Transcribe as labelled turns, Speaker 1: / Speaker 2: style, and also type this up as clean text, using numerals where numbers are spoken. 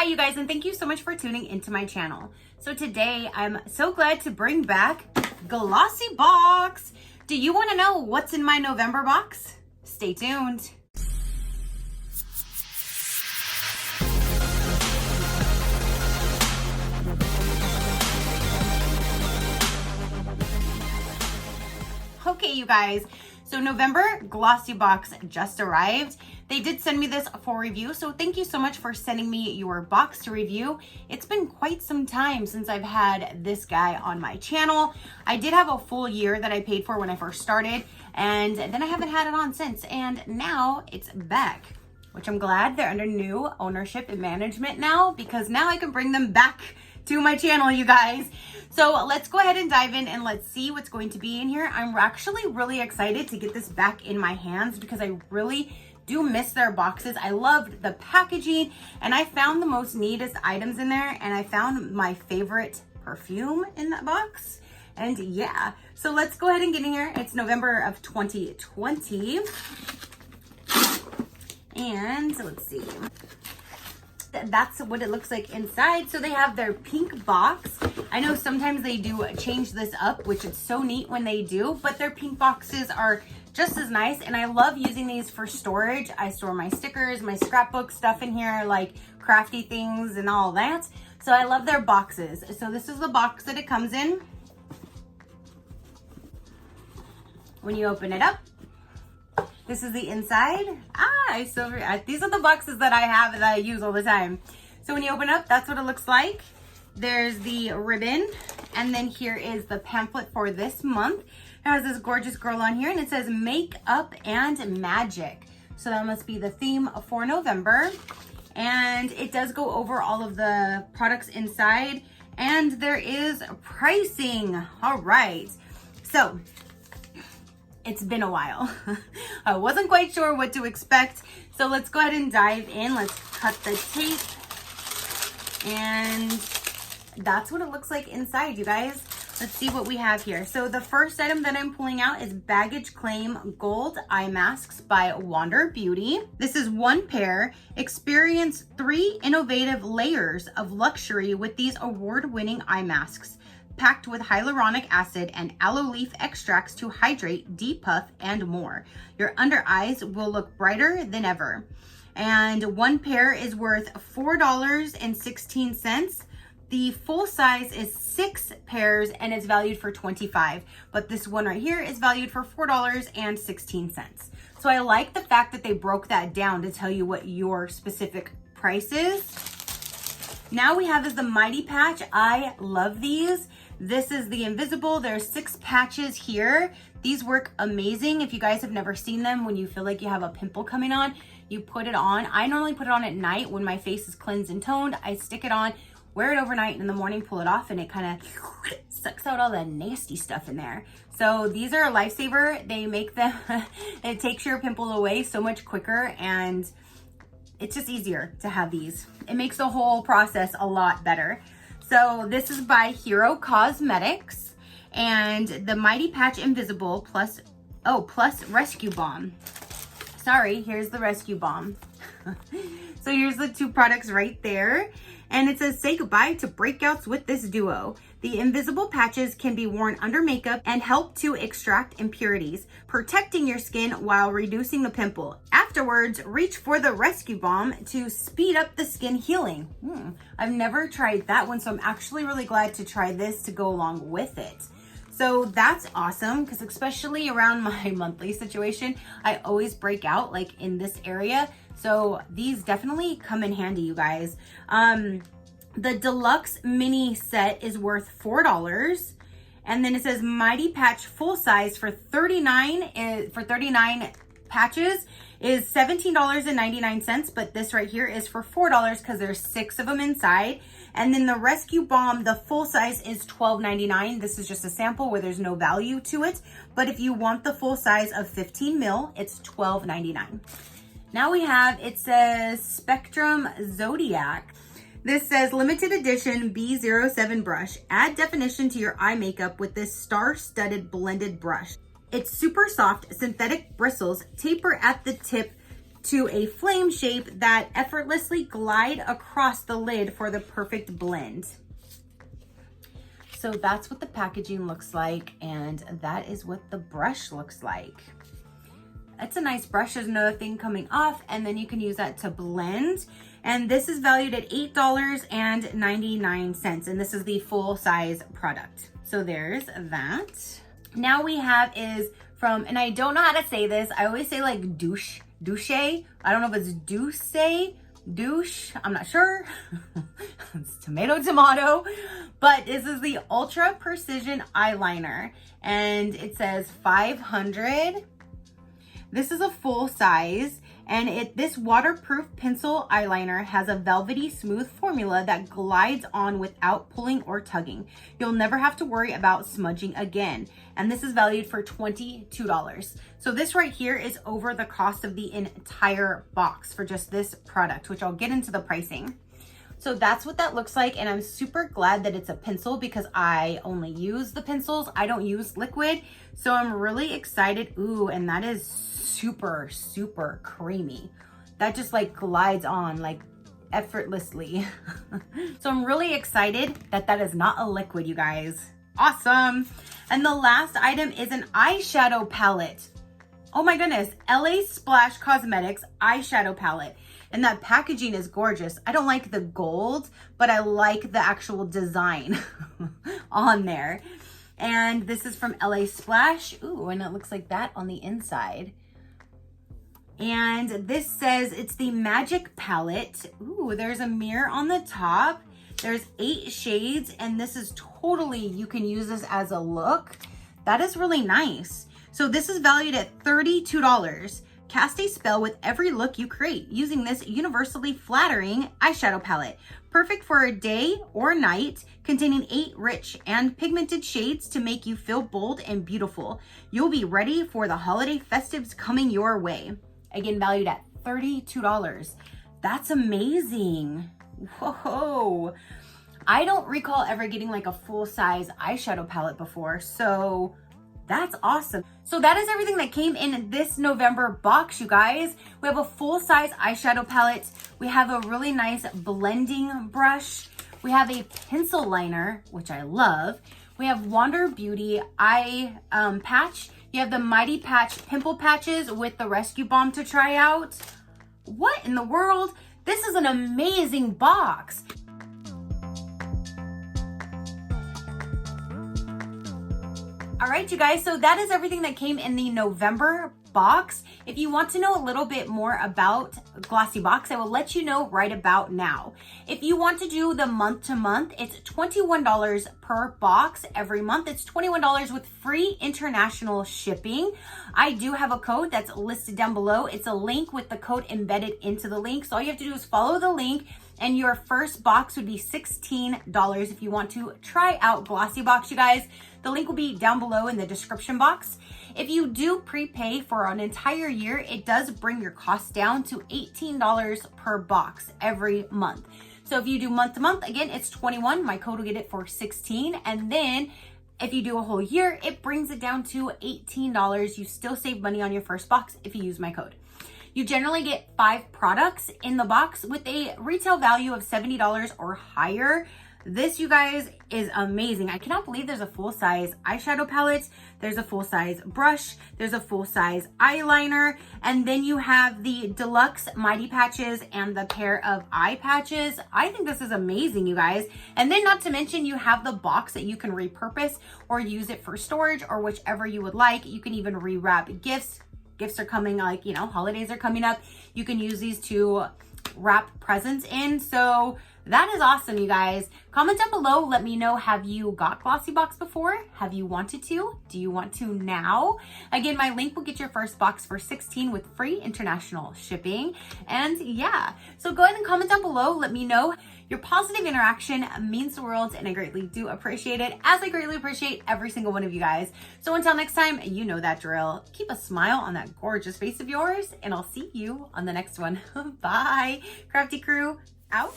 Speaker 1: Hi you guys, and thank you so much for tuning into my channel. So today I'm so glad to bring back Glossybox. Do you want to know what's in my November box? Stay tuned. Okay, you guys, so November Glossybox just arrived. They did send me this for review, so thank you so much for sending me your box to review. It's been quite some time since I've had this guy on my channel. I did have a full year that I paid for when I first started, and then I haven't had it on since, and now it's back, which I'm glad they're under new ownership and management now, because now I can bring them back to my channel, you guys. So let's go ahead and dive in and let's see what's going to be in here. I'm actually really excited to get this back in my hands because I really do miss their boxes. I loved the packaging, and I found the most neatest items in there, and I found my favorite perfume in that box. And yeah, so let's go ahead and get in here. It's November of 2020. And let's see. That's what it looks like inside. So they have their pink box. I know sometimes they do change this up, which is so neat when they do, but their pink boxes are just as nice, and I love using these for storage. I store my stickers, my scrapbook stuff in here, like crafty things and all that. So I love their boxes. So this is the box that it comes in. When you open it up, this is the inside. These are the boxes that I have that I use all the time. So when you open up, that's what it looks like. There's the ribbon, and then here is the pamphlet for this month. It has this gorgeous girl on here, and it says Makeup and Magic. So that must be the theme for November. And it does go over all of the products inside, and there is pricing. All right. So it's been a while. I wasn't quite sure what to expect. So let's go ahead and dive in. Let's cut the tape. And that's what it looks like inside, you guys. Let's see what we have here. So the first item that I'm pulling out is Baggage Claim Gold Eye Masks by Wander Beauty. This is one pair. Experience 3 innovative layers of luxury with these award-winning eye masks, packed with hyaluronic acid and aloe leaf extracts to hydrate, depuff, and more. Your under eyes will look brighter than ever. And one pair is worth $4.16. The full size is 6 pairs and it's valued for $25, but this one right here is valued for $4.16. So I like the fact that they broke that down to tell you what your specific price is. Now we have is the Mighty Patch. I love these. This is the invisible. There's 6 patches here. These work amazing. If you guys have never seen them, when you feel like you have a pimple coming on, you put it on. I normally put it on at night when my face is cleansed and toned. I stick it on, wear it overnight, and in the morning pull it off, and it kind of sucks out all the nasty stuff in there. So these are a lifesaver. They make them, it takes your pimple away so much quicker, and it's just easier to have these. It makes the whole process a lot better. So this is by Hero Cosmetics, and the Mighty Patch Invisible plus Rescue Balm. Sorry, here's the Rescue Balm. So here's the 2 products right there. And it says, say goodbye to breakouts with this duo. The invisible patches can be worn under makeup and help to extract impurities, protecting your skin while reducing the pimple. Afterwards, reach for the Rescue Balm to speed up the skin healing. I've never tried that one, so I'm actually really glad to try this to go along with it. So that's awesome, because especially around my monthly situation, I always break out like in this area. So these definitely come in handy, you guys. The deluxe mini set is worth $4. And then it says Mighty Patch full size for 39 patches is $17.99, but this right here is for $4 because there's 6 of them inside. And then the Rescue Balm, the full size, is $12.99. This is just a sample where there's no value to it. But if you want the full size of 15 mil, it's $12.99. Now we have, it says Spectrum Zodiac. This says limited edition B07 brush. Add definition to your eye makeup with this star-studded blended brush. Its super soft synthetic bristles taper at the tip to a flame shape that effortlessly glide across the lid for the perfect blend. So that's what the packaging looks like, and that is what the brush looks like. It's a nice brush. There's another thing coming off, and then you can use that to blend. And this is valued at $8.99, and this is the full size product. So there's that. Now we have is from, and I don't know how to say this. I always say like douche. I don't know if it's douche. I'm not sure. It's tomato. But this is the Ultra Precision Eyeliner, and it says 500. This is a full size, and this waterproof pencil eyeliner has a velvety smooth formula that glides on without pulling or tugging. You'll never have to worry about smudging again. And this is valued for $22. So this right here is over the cost of the entire box for just this product, which I'll get into the pricing. So that's what that looks like, and I'm super glad that it's a pencil because I only use the pencils. I don't use liquid, so I'm really excited. Ooh, and that is super, super creamy. That just like glides on like effortlessly. So I'm really excited that that is not a liquid, you guys. Awesome. And the last item is an eyeshadow palette. Oh my goodness, LA Splash Cosmetics eyeshadow palette. And that packaging is gorgeous. I don't like the gold, but I like the actual design on there. And this is from LA Splash. Ooh, and it looks like that on the inside. And this says it's the Magic Palette. Ooh, there's a mirror on the top. There's 8 shades, and this is totally, you can use this as a look. That is really nice. So this is valued at $32. Cast a spell with every look you create using this universally flattering eyeshadow palette. Perfect for a day or night, containing 8 rich and pigmented shades to make you feel bold and beautiful. You'll be ready for the holiday festives coming your way. Again, valued at $32. That's amazing. Whoa. I don't recall ever getting like a full-size eyeshadow palette before, so that's awesome. So that is everything that came in this November box, you guys. We have a full-size eyeshadow palette. We have a really nice blending brush. We have a pencil liner, which I love. We have Wander Beauty eye patch. You have the Mighty Patch pimple patches with the Rescue Balm to try out. What in the world? This is an amazing box. All right, you guys, so that is everything that came in the November box. If you want to know a little bit more about Glossybox, I will let you know right about now. If you want to do the month to month, it's $21 per box every month. It's $21 with free international shipping. I do have a code that's listed down below. It's a link with the code embedded into the link. So all you have to do is follow the link, and your first box would be $16 if you want to try out Glossybox, you guys. The link will be down below in the description box. If you do prepay for an entire year, it does bring your cost down to $18 per box every month. So if you do month to month, again, it's 21. My code will get it for 16. And then if you do a whole year, it brings it down to $18. You still save money on your first box if you use my code. You generally get 5 products in the box with a retail value of $70 or higher. This, you guys, is amazing. I cannot believe there's a full-size eyeshadow palette. There's a full-size brush. There's a full-size eyeliner. And then you have the deluxe Mighty Patches and the pair of eye patches. I think this is amazing, you guys. And then not to mention, you have the box that you can repurpose or use it for storage or whichever you would like. You can even rewrap gifts. Gifts are coming, like, you know, holidays are coming up. You can use these to wrap presents in. So that is awesome, you guys. Comment down below. Let me know, have you got Glossybox before? Have you wanted to? Do you want to now? Again, my link will get your first box for $16 with free international shipping. And yeah, so go ahead and comment down below. Let me know. Your positive interaction means the world, and I greatly do appreciate it, as I greatly appreciate every single one of you guys. So until next time, you know that drill. Keep a smile on that gorgeous face of yours, and I'll see you on the next one. Bye. Crafty crew, out.